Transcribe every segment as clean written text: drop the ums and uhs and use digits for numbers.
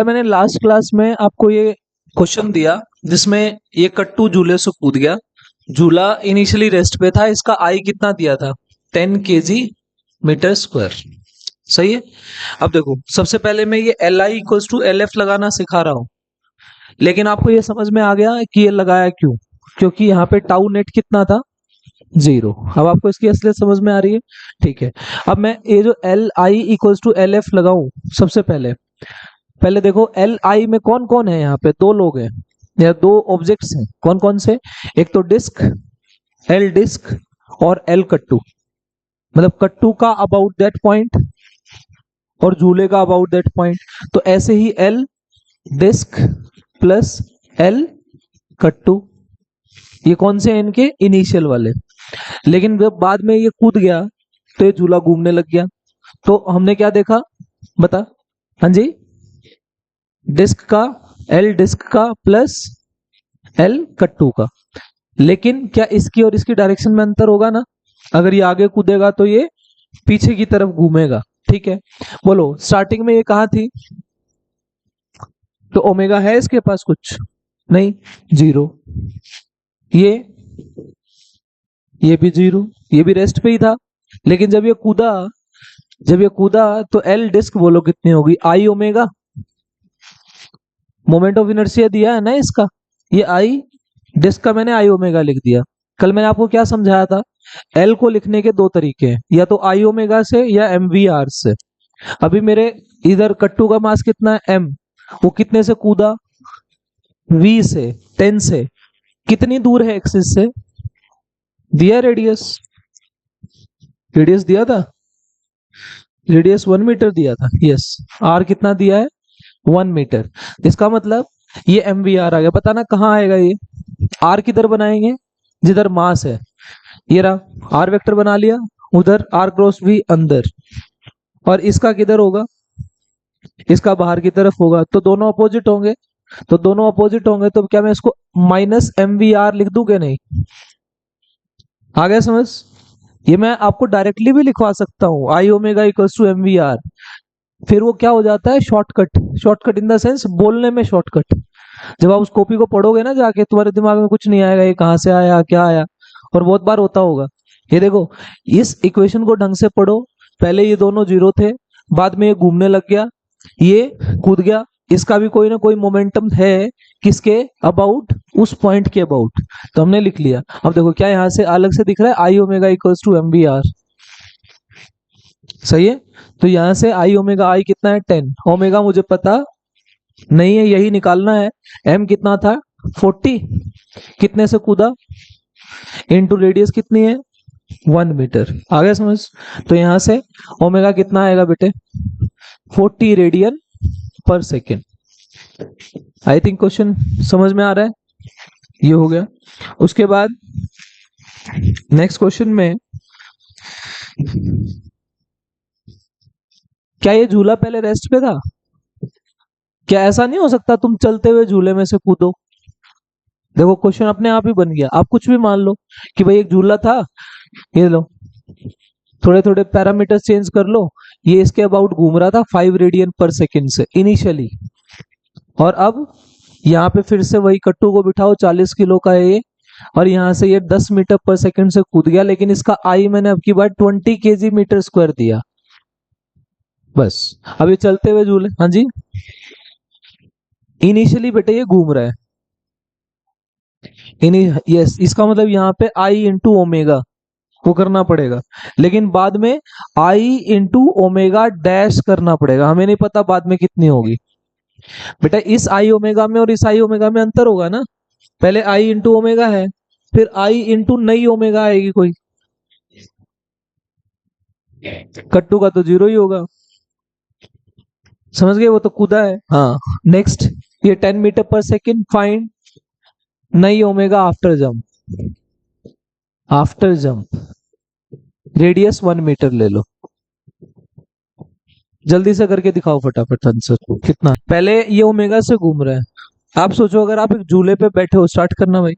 मैंने last class में आपको ये क्वेश्चन दिया जिसमें ये कट्टू झूले से कूद गया। झूला इनिशियली रेस्ट पे था, इसका आई कितना दिया था, 10 kg/m²। सही है। अब देखो, सबसे पहले मैं ये Li=LF लगाना सिखा रहा हूं, लेकिन आपको ये समझ में आ गया कि ये लगाया क्यों, क्योंकि यहाँ पे टाउ नेट कितना था, 0। अब आपको इसकी असलियत समझ में आ रही है। ठीक है, अब मैं ये जो Li=LF लगाऊं, सबसे पहले पहले देखो Li में कौन कौन है, यहाँ पे दो लोग हैं या दो ऑब्जेक्ट्स हैं। कौन कौन से? एक तो डिस्क, L डिस्क, और L कट्टू। मतलब कट्टू का अबाउट दैट पॉइंट और झूले का अबाउट दैट पॉइंट। तो ऐसे ही L डिस्क प्लस L कट्टू, ये कौन से हैं इनके इनिशियल वाले। लेकिन जब बाद में ये कूद गया तो ये झूला घूमने लग गया। तो हमने क्या देखा, बता। हाँ जी, डिस्क का, L डिस्क का प्लस L कट्टू का। लेकिन क्या इसकी और इसकी डायरेक्शन में अंतर होगा ना? अगर ये आगे कूदेगा तो ये पीछे की तरफ घूमेगा। ठीक है, बोलो स्टार्टिंग में ये कहाँ थी? तो ओमेगा है इसके पास कुछ नहीं, 0। ये भी 0, ये भी रेस्ट पे ही था। लेकिन जब ये कूदा तो L डिस्क बोलो कितनी होगी, I omega. Moment of inertia दिया है ना इसका, ये आई डिस्क का मैंने आई ओमेगा लिख दिया। कल मैंने आपको क्या समझाया था, एल को लिखने के दो तरीके हैं, या तो आई ओमेगा से या एम वी आर से। अभी मेरे इधर कट्टू का मास कितना है, एम। वो कितने से कूदा, वी से, 10 से। कितनी दूर है एक्सिस से, दिया रेडियस, रेडियस दिया था, रेडियस 1 मीटर दिया था। यस, आर कितना दिया है, 1 मीटर। इसका मतलब ये एम वी आर आ गया। बताना कहाँ आएगा ये, आर किधर बनाएंगे, जिधर मास है। ये रहा, आर वेक्टर बना लिया, उधर आर क्रॉस भी अंदर, और इसका किधर होगा, इसका बाहर की तरफ होगा। तो दोनों अपोजिट होंगे, तो दोनों अपोजिट होंगे तो क्या मैं इसको माइनस एम वी आर लिख दूं क्या? नहीं। आ गया समझ? ये मैं आपको डायरेक्टली भी लिखवा सकता हूँ, I omega equals to M V R. फिर वो क्या हो जाता है, shortcut. Shortcut in the sense बोलने में शॉर्टकट। जब आप उस कॉपी को पढ़ोगे ना जाके, तुम्हारे दिमाग में कुछ नहीं आएगा, ये कहाँ से आया क्या आया। और बहुत बार होता होगा। ये देखो, इस इक्वेशन को ढंग से पढ़ो। पहले ये दोनों 0 थे, बाद में ये घूमने लग गया, ये कूद गया। इसका भी कोई ना कोई मोमेंटम है, किसके अबाउट, उस पॉइंट के अबाउट। तो हमने लिख लिया। अब देखो क्या यहाँ से अलग से दिख रहा है, I omega equals to M V R. सही है। तो यहाँ से आई ओमेगा, आई कितना है 10, ओमेगा मुझे पता नहीं है, यही निकालना है। एम कितना था 40, कितने से कूदा, इनटू रेडियस कितनी है 1 मीटर। आ गया समझ? तो यहाँ से ओमेगा कितना आएगा बेटे, 40 radian per second. I think question समझ में आ रहा है। ये हो गया। उसके बाद नेक्स्ट क्वेश्चन में, क्या ये झूला पहले रेस्ट पे था? क्या ऐसा नहीं हो सकता तुम चलते हुए झूले में से कूदो? देखो क्वेश्चन अपने आप ही बन गया। आप कुछ भी मान लो कि भाई एक झूला था, ये लो, थोड़े थोड़े पैरामीटर्स चेंज कर लो। ये इसके अबाउट घूम रहा था 5 रेडियन पर सेकेंड से इनिशियली, और अब यहाँ पे फिर से वही कट्टू को बिठाओ, 40 किलो का है ये, और यहाँ से ये 10 मीटर पर सेकेंड से कूद गया। लेकिन इसका आई मैंने अब की बार 20 kg/m² दिया। बस। अब ये चलते हुए झूले, हाँ जी, इनिशियली बेटे ये घूम रहा है। यस, इसका मतलब यहाँ पे आई इंटू ओमेगा को करना पड़ेगा, लेकिन बाद में आई इंटू ओमेगा डैश करना पड़ेगा। हमें नहीं पता बाद में कितनी होगी बेटा। इस आई ओमेगा में और इस आई ओमेगा में अंतर होगा ना। पहले आई इंटू ओमेगा है, फिर आई इंटू नई ओमेगा आएगी कोई। कट्टू का तो 0 ही होगा। समझ गए, वो तो कूदा है। हाँ, नेक्स्ट, ये 10 metre per second, find new omega after jump. After jump radius 1 metre ले लो। जल्दी से करके दिखाओ फटाफट आंसर कितना। पहले ये ओमेगा से घूम रहा है। आप सोचो, अगर आप एक झूले पे बैठे हो, स्टार्ट करना भाई।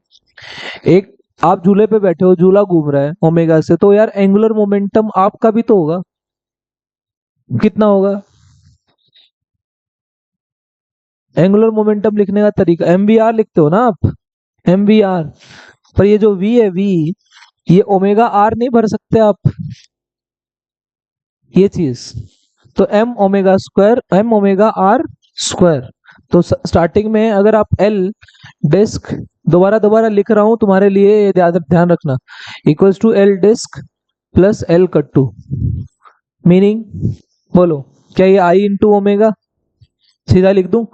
एक आप झूले पे बैठे हो, झूला घूम रहा है ओमेगा से, तो यार एंगुलर मोमेंटम आपका भी तो होगा। कितना होगा? एंगुलर मोमेंटम लिखने का तरीका, एमवीआर लिखते हो ना आप, एमवीआर। पर ये जो वी है, वी, ये ओमेगा आर नहीं भर सकते आप, ये चीज। तो M omega square, M omega R square. तो स्टार्टिंग में अगर आप एल डिस्क, दोबारा दोबारा लिख रहा हूं तुम्हारे लिए, ये ध्यान रखना, equals to L disc plus L कट्टू। मीनिंग बोलो, क्या ये आई इंटू ओमेगा, सीधा लिख दूं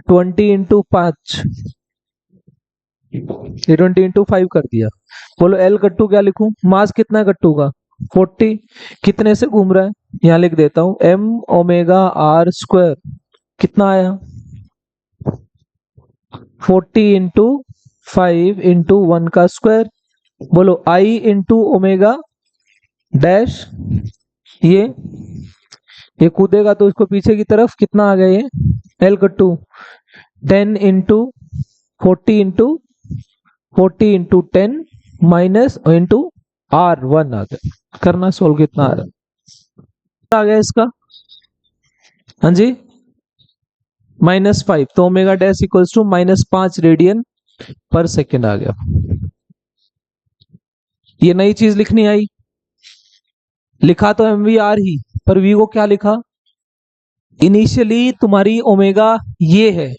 20 इंटू 5, ये 20 इंटू 5 कर दिया। बोलो एल कट्टू क्या लिखूं, मास कितना है कट्टू का 40, कितने से घूम रहा है, यहां लिख देता हूं एम ओमेगा आर स्क्वायर, कितना आया 40 इंटू 5 इंटू 1 का स्क्वायर। बोलो आई इंटू ओमेगा डैश, ये कूदेगा तो इसको पीछे की तरफ, कितना आ गया ये एल कट्टू 10 इंटू 40 इंटू 10 इंटू R1 आ गया। करना सोल्व, कितना आ रहा है, आ गया इसका, हाँ जी -5, तो omega dash equals to -5 radian per second आ गया। ये नई चीज लिखनी आई, लिखा तो MVR ही, पर V को क्या लिखा, इनिशियली तुम्हारी ओमेगा ये है,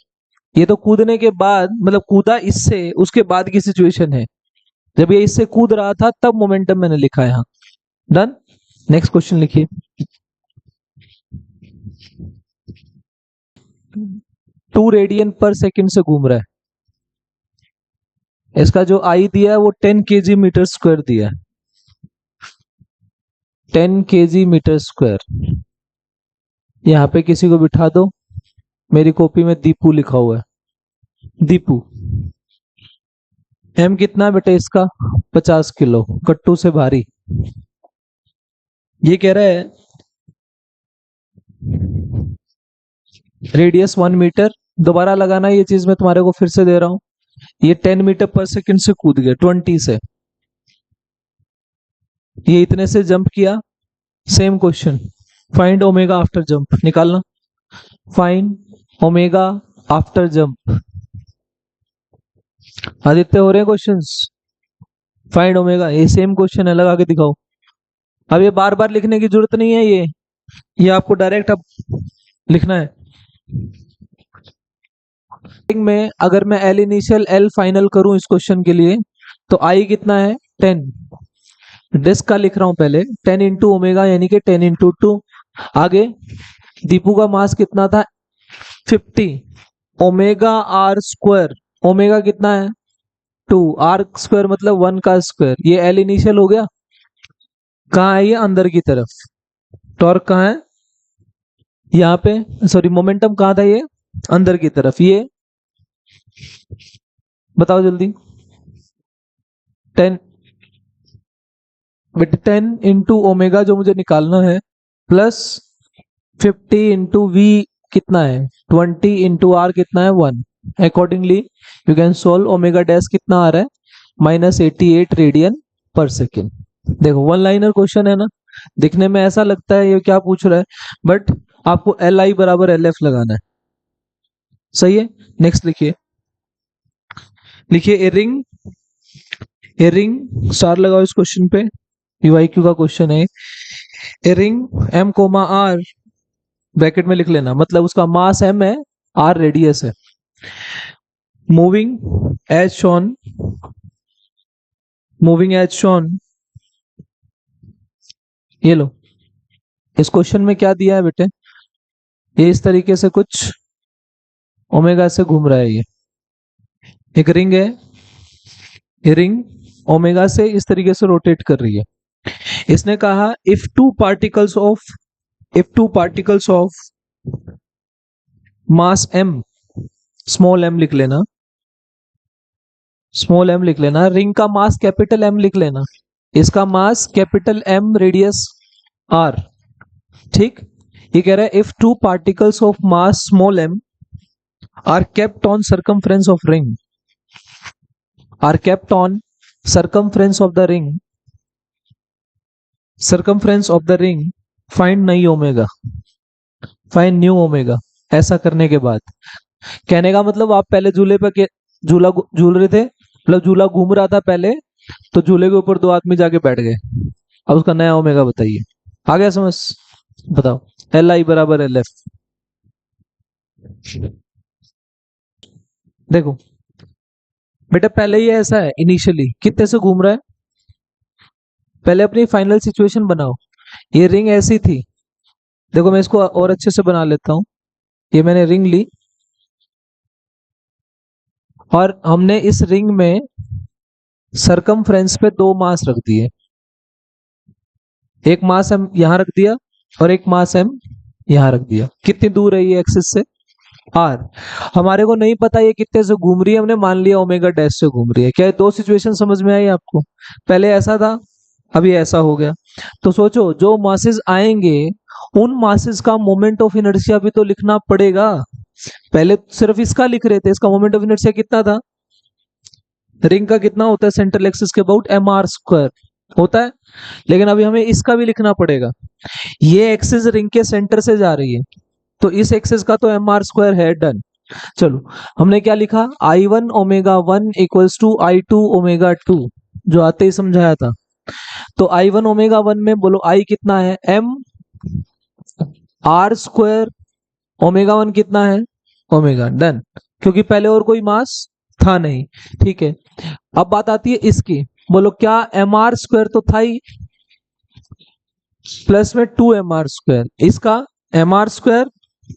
ये तो कूदने के बाद, मतलब कूदा इससे, उसके बाद की सिचुएशन है, जब ये इससे कूद रहा था तब मोमेंटम मैंने लिखा है यहाँ। डन, नेक्स्ट क्वेश्चन लिखिए। 2 रेडियन पर सेकेंड से घूम रहा है, इसका जो आई दिया है वो 10 kg मीटर स्क्वायर दिया है, 10 kg मीटर स्क्वायर। यहाँ पे किसी को बिठा दो, मेरी कॉपी में दीपू लिखा हुआ है, दीपू। एम कितना है बेटे इसका 50 किलो, कट्टू से भारी। ये कह रहा है रेडियस 1 मीटर, दोबारा लगाना ये चीज मैं तुम्हारे को फिर से दे रहा हूं, ये 10 मीटर पर सेकंड से कूद गया 20 से, ये इतने से जंप किया। Same question, find omega after jump निकालना, find omega after jump. Aditya हो रहे हैं क्वेश्चंस, फाइंड ओमेगा, ये सेम क्वेश्चन है, लगा के दिखाओ। अब ये बार बार लिखने की जरूरत नहीं है, ये आपको डायरेक्ट अब लिखना है। में अगर मैं एल इनिशियल एल फाइनल करूं इस क्वेश्चन के लिए, तो आई कितना है 10, डिस्क का लिख रहा हूं पहले, 10 इंटू ओमेगा यानी कि 10 इंटू 2। आगे दीपू का मास कितना था 50, ओमेगा आर स्क्वायर, ओमेगा कितना है 2, आर स्क्वायर मतलब 1 का स्क्वायर, ये एल इनिशियल हो गया। कहाँ है ये, अंदर की तरफ, टॉर्क कहाँ है यहाँ पे, सॉरी मोमेंटम कहाँ था ये अंदर की तरफ, ये बताओ जल्दी 10, बट 10 इंटू ओमेगा जो मुझे निकालना है प्लस 50 इंटू वी कितना है 20 इंटू आर कितना है 1, accordingly you can solve. Omega dash कितना आ रहा है -88 रेडियन पर सेकेंड। देखो वन लाइनर क्वेश्चन है ना, दिखने में ऐसा लगता है ये क्या पूछ रहा है, बट आपको एल आई बराबर एल एफ लगाना है, सही है। नेक्स्ट लिखिए, लिखिए ए रिंग स्टार लगाओ इस क्वेश्चन पे, यूआईक्यू का क्वेश्चन है। A ring M comma R bracket में लिख लेना, मतलब उसका मास एम है, आर रेडियस है, moving as shown, moving as shown. ये लो, इस क्वेश्चन में क्या दिया है बेटे, ये इस तरीके से कुछ ओमेगा से घूम रहा है, ये एक रिंग है, ये रिंग ओमेगा से इस तरीके से रोटेट कर रही है। इसने कहा if two particles of mass m, small m लिख लेना, स्मॉल m लिख लेना, रिंग का मास कैपिटल M लिख लेना, इसका mass capital M radius r, ठीक। ये कह रहा है if two particles of mass small m are kept on circumference of ring, are kept on circumference of the ring, circumference of the ring, find new omega, find new omega. ऐसा करने के बाद कहने का मतलब आप पहले झूले पे झूला झूल रहे थे, मतलब झूला घूम रहा था पहले, तो झूले के ऊपर दो आदमी जाके बैठ गए। अब उसका नया ओमेगा बताइए। आ गया समझ? बताओ। एल आई बराबर एल एफ। देखो बेटा, पहले ही ऐसा है, इनिशियली कितने से घूम रहा है, पहले अपनी फाइनल सिचुएशन बनाओ। ये रिंग ऐसी थी, देखो मैं इसको और अच्छे से बना लेता हूं। ये मैंने रिंग ली और हमने इस रिंग में सरकमफ्रेंस पे दो मास रख दिए। एक मास हम यहां रख दिया और एक मास हम यहां रख दिया। कितनी दूर है ये एक्सिस से? आर। हमारे को नहीं पता ये कितने से घूम रही है, हमने मान लिया ओमेगा डैश से घूम रही है। क्या ये दो सिचुएशन समझ में आई आपको? पहले ऐसा था, अभी ऐसा हो गया। तो सोचो जो मासेस आएंगे उन मासेस का मोमेंट ऑफ इनर्शिया भी तो लिखना पड़ेगा। पहले सिर्फ इसका लिख रहे थे, इसका मोमेंट ऑफ इनर्शिया कितना था, रिंग का कितना होता है सेंट्रल एक्सिस के अबाउट एम आर स्क्वायर होता है। लेकिन अभी हमें इसका भी लिखना पड़ेगा। ये एक्सिस रिंग के सेंटर से जा रही है, तो इस एक्सिस का तो एम आर स्क्वायर है। डन। चलो, हमने क्या लिखा, I one omega one equals to I two omega two, जो आते ही समझाया था। तो आई वन ओमेगा वन में बोलो आई कितना है, M R square, omega one कितना है, ओमेगा। डन। क्योंकि पहले और कोई मास था नहीं। ठीक है, अब बात आती है इसकी। बोलो क्या एम आर स्क्वायर तो था ही, प्लस में टू एम आर स्क्वायर, इसका एम आर स्क्वायर,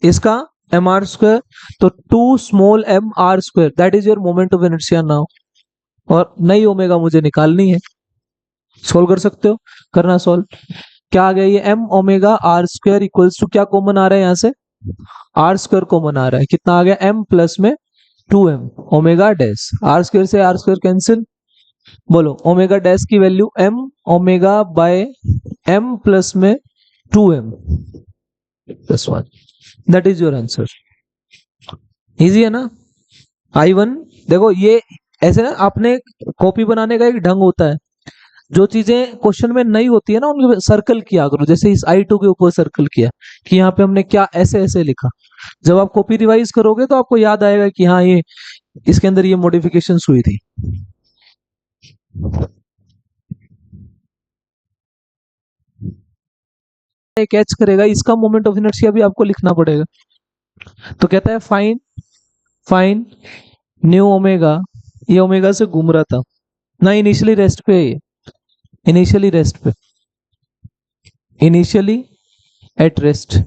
इसका एम आर स्क्वायर, तो two small M R square, that is your moment of inertia now. और नई ओमेगा मुझे निकालनी है। सोल्व कर सकते हो, करना सोल्व। क्या आ गया, ये M omega R square equals to, क्या कॉमन आ रहा है यहाँ से, आर स्क्वायर कॉमन आ रहा है। कितना आ गया, एम प्लस में two M omega dash, R square से आर स्क्वायर कैंसिल। बोलो ओमेगा डैश की value M omega by M plus में two M plus one, that is your answer. Easy है ना? I one. देखो ये ऐसे ना, आपने कॉपी बनाने का एक ढंग होता है, जो चीजें क्वेश्चन में नहीं होती है ना उनके सर्कल किया करो। जैसे इस आई टू के ऊपर सर्कल किया कि यहाँ पे हमने क्या ऐसे ऐसे लिखा। जब आप कॉपी रिवाइज करोगे तो आपको याद आएगा कि हाँ ये इसके अंदर ये मॉडिफिकेशन हुई थी। कैच करेगा, इसका मोमेंट ऑफ इनर्शिया भी आपको लिखना पड़ेगा। तो कहता है फाइन फाइन न्यू ओमेगा, ये ओमेगा से घूम रहा था ना, इनिशियली रेस्ट पे है ये, इनिशियली रेस्ट पे, initially at rest.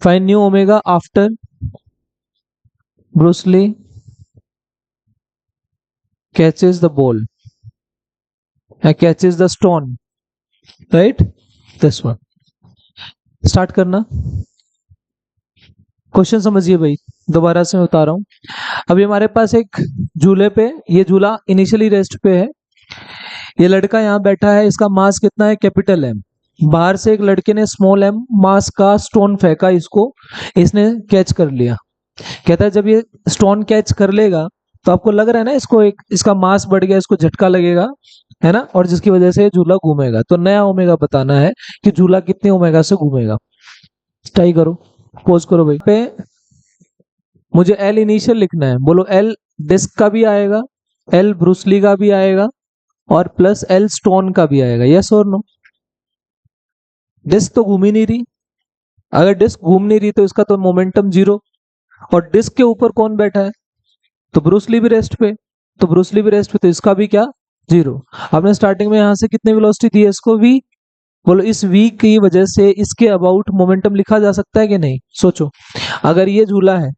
Find new omega after Bruce Lee catches the ball, catches the stone, right, this one. Start करना। क्वेश्चन समझिए भाई, दोबारा से मैं बता रहा हूं। अभी हमारे पास एक झूले पे, ये झूला इनिशियली रेस्ट पे है, ये लड़का यहाँ बैठा है, इसका मास कितना है, कैपिटल एम। बाहर से एक लड़के ने स्मॉल एम मास का स्टोन फेंका, इसको इसने कैच कर लिया। कहता है जब ये स्टोन कैच कर लेगा तो आपको लग रहा है ना इसको, एक इसका मास बढ़ गया, इसको झटका लगेगा, है ना, और जिसकी वजह से झूला घूमेगा। तो नया ओमेगा बताना है कि झूला कितने ओमेगा से घूमेगा। ट्राई करो, पोज करो भाई पे। मुझे एल इनिशियल लिखना है। बोलो एल डिस्क का भी आएगा, एल ब्रूसली का भी आएगा, और प्लस एल स्टोन का भी आएगा। यस और नो? डिस्क तो घूम ही नहीं रही, अगर डिस्क घूम नहीं रही तो इसका तो मोमेंटम जीरो। और डिस्क के ऊपर कौन बैठा है, तो ब्रूसली भी रेस्ट पे, तो ब्रूसली भी रेस्ट पे, तो इसका भी क्या, जीरो। आपने स्टार्टिंग में यहां से कितने वेलोसिटी दी है इसको, वी। बोलो इस वी की वजह से इसके अबाउट मोमेंटम लिखा जा सकता है कि नहीं? सोचो, अगर ये झूला है,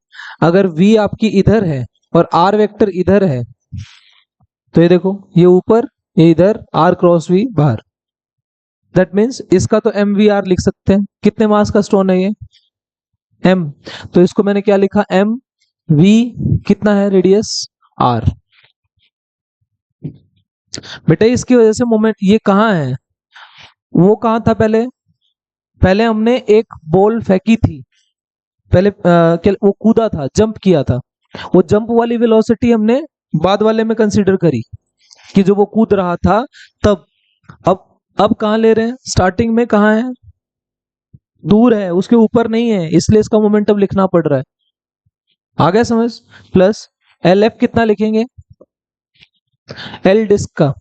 अगर वी आपकी इधर है और आर वेक्टर इधर है, तो ये देखो ये ऊपर, ये इधर, आर क्रॉस वी बाहर, दैट मीन्स इसका तो एम वी आर लिख सकते हैं। कितने मास का स्टोन है ये, एम, तो इसको मैंने क्या लिखा, एम वी कितना है, रेडियस आर। बेटा इसकी वजह से मोमेंट, ये कहाँ है, वो कहाँ था पहले, पहले हमने एक बॉल फेंकी थी, पहले वो कूदा था, जंप किया था, वो जंप वाली वेलोसिटी हमने बाद वाले में कंसीडर करी कि जो वो कूद रहा था तब। अब कहाँ ले रहे हैं, स्टार्टिंग में कहाँ है, दूर है, उसके ऊपर नहीं है, इसलिए इसका मोमेंटम लिखना पड़ रहा है। आ गया समझ। प्लस एल एफ कितना लिखेंगे, एल डिस्क का।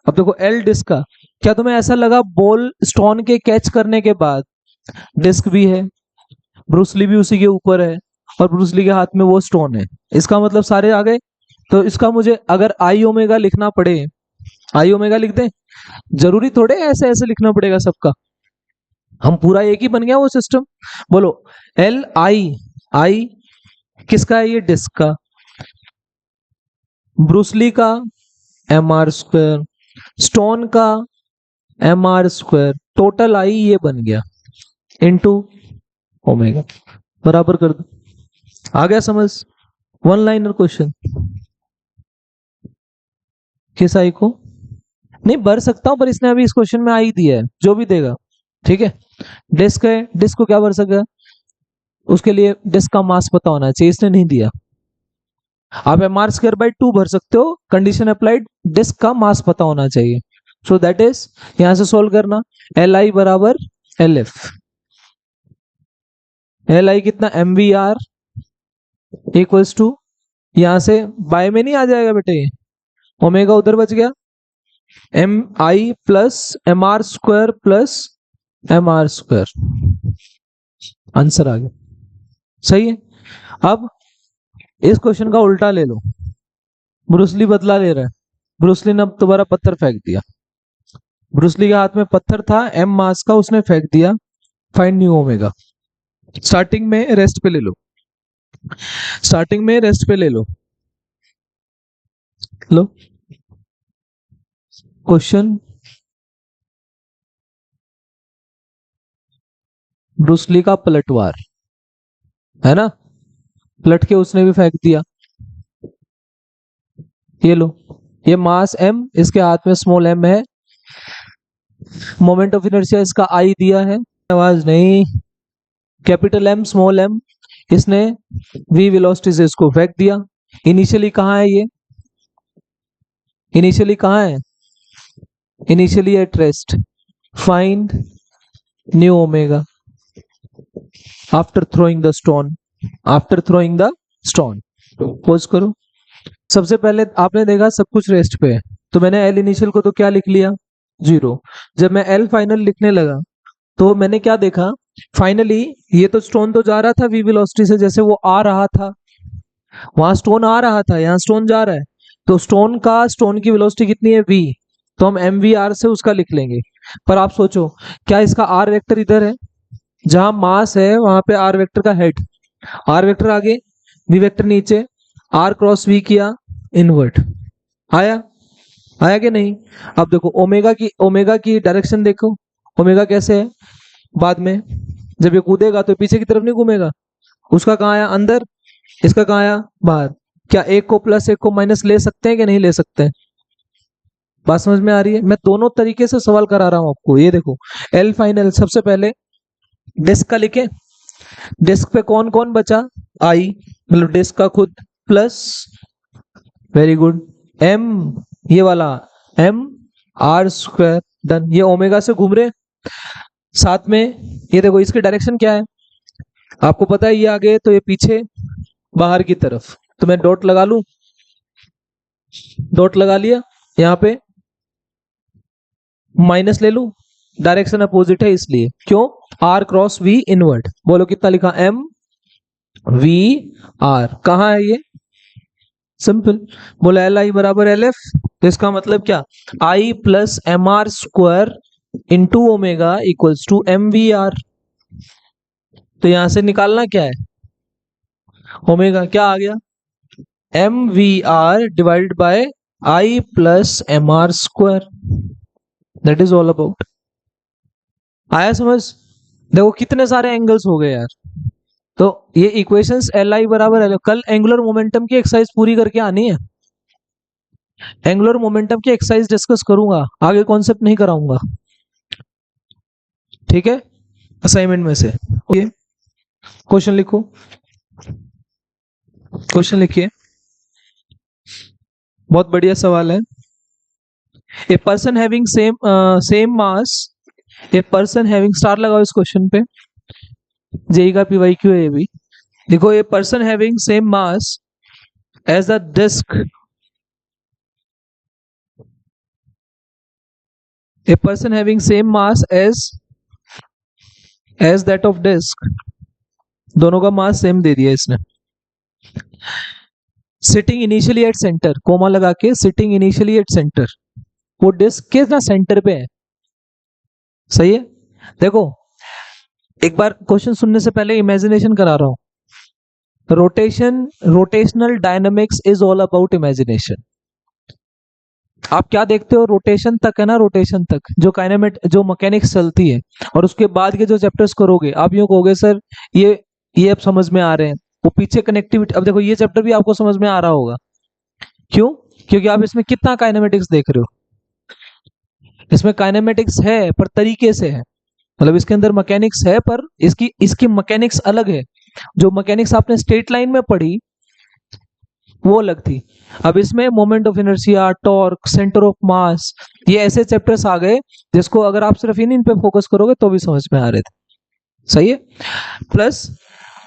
अब देखो एल डिस्क का, क्या तुम्हें ऐसा लगा बॉल स्टोन के कैच करने के बाद डिस्क भी है, ब्रूसली भी उसी के ऊपर है, और ब्रूसली के हाथ में वो स्टोन है, इसका मतलब सारे आ गए। तो इसका मुझे अगर आई ओमेगा लिखना पड़े, आई ओमेगा लिख दें, जरूरी थोड़े ऐसे ऐसे लिखना पड़ेगा सबका, हम पूरा एक ही बन गया वो सिस्टम। बोलो एल आई, आई किसका है, ये डिस्क का, ब्रूसली का एम आर स्क्वायर, स्टोन का M R square, total I ये बन गया इनटू ओमेगा, बराबर कर दो। आ गया समझ। One liner question. किस आई को नहीं भर सकता हूं, पर इसने अभी इस क्वेश्चन में आई दिया है, जो भी देगा ठीक है। डिस्क है, डिस्क को क्या भर सकेगा, उसके लिए डिस्क का मास पता होना चाहिए, इसने नहीं दिया। आप एम आर स्क्वायर बाई 2 भर सकते हो, कंडीशन अप्लाइड, डिस्क का मास पता होना चाहिए। सो दैट इज, यहां से सोल्व करना, एल आई बराबर एल एफ, एल आई कितना M V R equals to, यहां से बाय में नहीं आ जाएगा बेटे, ये ओमेगा उधर बच गया, M I plus M R square plus M R square, answer आ गया। सही है। अब इस क्वेश्चन का उल्टा ले लो, ब्रूसली बदला ले रहा है, ब्रूसली ने अब दोबारा पत्थर फेंक दिया, ब्रूसली के हाथ में पत्थर था एम मास का, उसने फेंक दिया, फाइंड न्यू ओमेगा। स्टार्टिंग में रेस्ट पे ले लो, स्टार्टिंग में रेस्ट पे ले लो, लो क्वेश्चन, ब्रूसली का पलटवार है ना, पलट के उसने भी फेंक दिया, ये लो, ये मास एम, इसके हाथ में स्मॉल एम है, मोमेंट ऑफ इनर्शिया इसका आई दिया है, आवाज नहीं, कैपिटल एम स्मॉल एम, इसने वी वेलोसिटी से इसको फेंक दिया। इनिशियली कहाँ है ये, इनिशियली कहाँ है, initially at rest, find new omega after throwing the stone, after throwing the stone. Pose करो। सबसे पहले आपने देखा सब कुछ रेस्ट पे है, तो मैंने एल इनिशियल को तो क्या लिख लिया, 0। जब मैं एल फाइनल लिखने लगा तो मैंने क्या देखा, फाइनली ये तो स्टोन तो जा रहा था वी वेलोसिटी से, जैसे वो आ रहा था, वहां स्टोन आ रहा था, यहाँ स्टोन जा रहा है, तो स्टोन का, स्टोन की वेलोसिटी कितनी है v, तो हम एम वी आर से उसका लिख लेंगे। पर आप सोचो, क्या इसका आर वेक्टर इधर है, जहां मास है वहां पे आर वेक्टर का हेड, आर वेक्टर आगे वी वेक्टर नीचे, आर क्रॉस वी किया इनवर्ट, आया, आया कि नहीं। अब देखो ओमेगा की डायरेक्शन देखो, ओमेगा कैसे है, बाद में जब ये कूदेगा तो पीछे की तरफ नहीं घूमेगा, उसका कहाँ आया अंदर, इसका कहाँ आया बाहर। क्या एक को प्लस एक को माइनस ले सकते हैं कि नहीं ले सकते हैं, बात समझ में आ रही है। मैं दोनों तरीके से सवाल करा रहा हूं आपको। ये देखो एल फाइनल, सबसे पहले डिस्क का लिखे, डिस्क पे कौन कौन बचा, आई मतलब डिस्क का खुद, प्लस वेरी गुड एम, ये वाला एम आर स्क्वायर, डन, ये ओमेगा से घूम रहे, साथ में ये देखो इसकी डायरेक्शन क्या है, आपको पता है, ये आगे तो ये पीछे बाहर की तरफ, तो मैं डॉट लगा लूं, डॉट लगा लिया, यहाँ पे माइनस ले लूं, डायरेक्शन अपोजिट है इसलिए, क्यों, आर क्रॉस वी इनवर्ट, बोलो कितना लिखा, एम वी आर, कहाँ है ये, सिंपल, बोला एल आई बराबर एल एफ, तो इसका मतलब क्या, I plus M R square into omega equals to M V R. तो यहां से निकालना क्या है, ओमेगा क्या आ गया, M V R divided by I plus M R square, that is all about. आया समझ। देखो कितने सारे एंगल्स हो गए यार। तो ये इक्वेशंस एल आई बराबर एल, कल एंगुलर मोमेंटम की एक्सरसाइज पूरी करके आनी है, एंगुलर मोमेंटम की एक्सरसाइज डिस्कस करूंगा, आगे कॉन्सेप्ट नहीं कराऊंगा, ठीक है, असाइनमेंट में से। ओके, क्वेश्चन लिखो, क्वेश्चन लिखिए, बहुत बढ़िया सवाल है। ए पर्सन हैविंग सेम मास, ए पर्सन हैविंग, स्टार लगाओ इस क्वेश्चन पे, जेई का पीवाईक्यू है ये भी, देखो, a person having same mass as a disc, a person having same mass as that of disc, दोनों का मास सेम दे दिया इसने। Sitting initially at centre, comma लगा के, सिटिंग इनिशियली एट सेंटर, वो डिस्क के ना सेंटर पे है। सही है। देखो, एक बार क्वेश्चन सुनने से पहले इमेजिनेशन करा रहा हूं। Rotational dynamics is all about imagination. आप क्या देखते हो, रोटेशन तक है ना, रोटेशन तक जो मैकेनिक्स चलती है, और उसके बाद के जो चैप्टर्स करोगे आप यूं कहोगे सर ये अब समझ में आ रहे हैं, वो पीछे कनेक्टिविटी। अब देखो, ये चैप्टर भी आपको समझ में आ रहा होगा। क्यों? क्योंकि आप इसमें कितना काइनेमेटिक्स देख रहे हो। इसमें काइनेमेटिक्स है पर तरीके से है, मतलब इसके अंदर मैकेनिक्स है पर इसकी मैकेनिक्स अलग है। जो मैकेनिक्स आपने स्ट्रेट लाइन में पढ़ी वो अलग थी। अब इसमें moment of inertia, torque, centre of mass, ये ऐसे चैप्टर्स आ गए जिसको अगर आप सिर्फ इन पे फोकस करोगे तो भी समझ में आ रहे थे। सही है। प्लस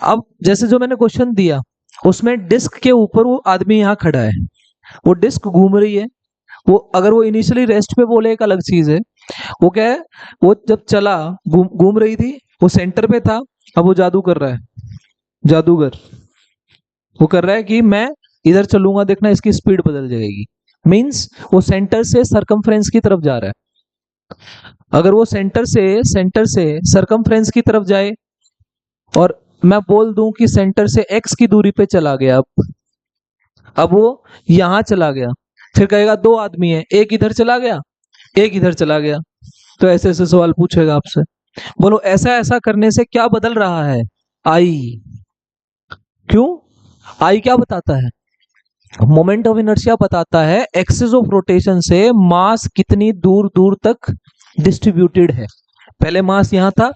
अब जैसे जो मैंने क्वेश्चन दिया उसमें डिस्क के ऊपर वो आदमी यहाँ खड़ा है, वो डिस्क घूम रही है। वो अगर वो इनिशियली रेस्ट पे बोले एक अलग चीज है, वो क्या है, वो जब चला घूम रही थी, वो सेंटर पे था। अब वो जादू कर रहा है, जादूगर वो कर रहा है कि मैं इधर चलूंगा, देखना इसकी स्पीड बदल जाएगी। मींस वो सेंटर से सरकमफ्रेंस की तरफ जा रहा है। अगर वो सेंटर से सरकमफ्रेंस की तरफ जाए और मैं बोल दूं कि सेंटर से एक्स की दूरी पे चला गया, अब वो यहां चला गया, फिर कहेगा दो आदमी है, एक इधर चला गया एक इधर चला गया, तो ऐसे ऐसे सवाल पूछेगा आपसे। बोलो ऐसा ऐसा करने से क्या बदल रहा है? आई। क्यों? आई क्या बताता है? मोमेंट ऑफ इनर्शिया बताता है एक्सिस ऑफ रोटेशन से मास कितनी दूर दूर तक डिस्ट्रीब्यूटेड है। पहले मास यहां था,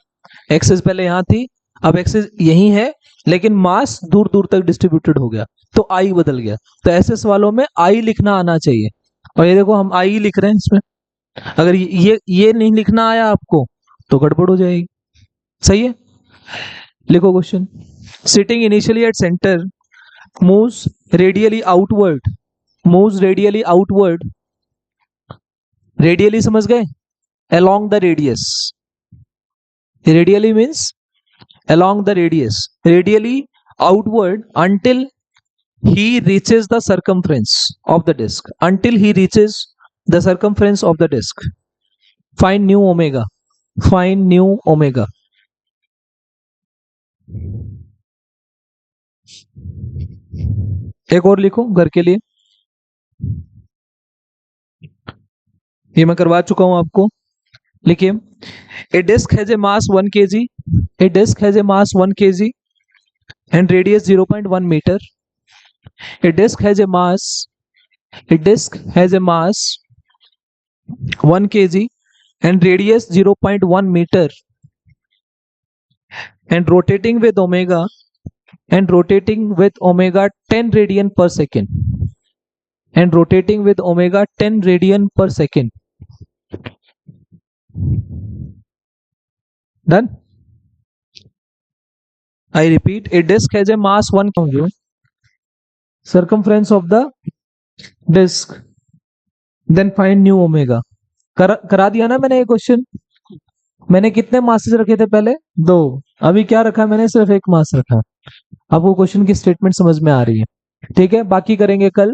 एक्सिस पहले यहां थी, अब एक्सिस यही है, लेकिन मास दूर दूर तक डिस्ट्रीब्यूटेड हो गया, तो आई बदल गया। तो ऐसे सवालों में आई लिखना आना चाहिए। और ये देखो हम आई लिख रहे हैं इसमें। अगर ये नहीं लिखना आया आपको तो गड़बड़ हो जाएगी। सही है। लिखो question. Sitting initially at centre moves radially outward, moves radially outward, radially समझ गए, along the radius, radially means along the radius, radially outward until he reaches the circumference of the disk, until he reaches the circumference of the disk. Find new omega, find new omega. एक और लिखो घर के लिए, ये मैं करवा चुका हूं आपको। लिखिए, a disc has a mass 1 kg, a disc has a mass 1 kg and radius 0.1 meter. A disk has a mass 1 kg and radius 0.1 meter and rotating with omega 10 radian per second, and rotating with omega 10 radian per second. Done. I repeat, a disk has a mass 1 kg, circumference of the disk, then find new omega. करा दिया ना मैंने ये question. मैंने कितने masses रखे थे पहले? 2। अभी क्या रखा है मैंने? सिर्फ 1 मास रखा। आपको क्वेश्चन की स्टेटमेंट समझ में आ रही है? ठीक है, बाकी करेंगे कल।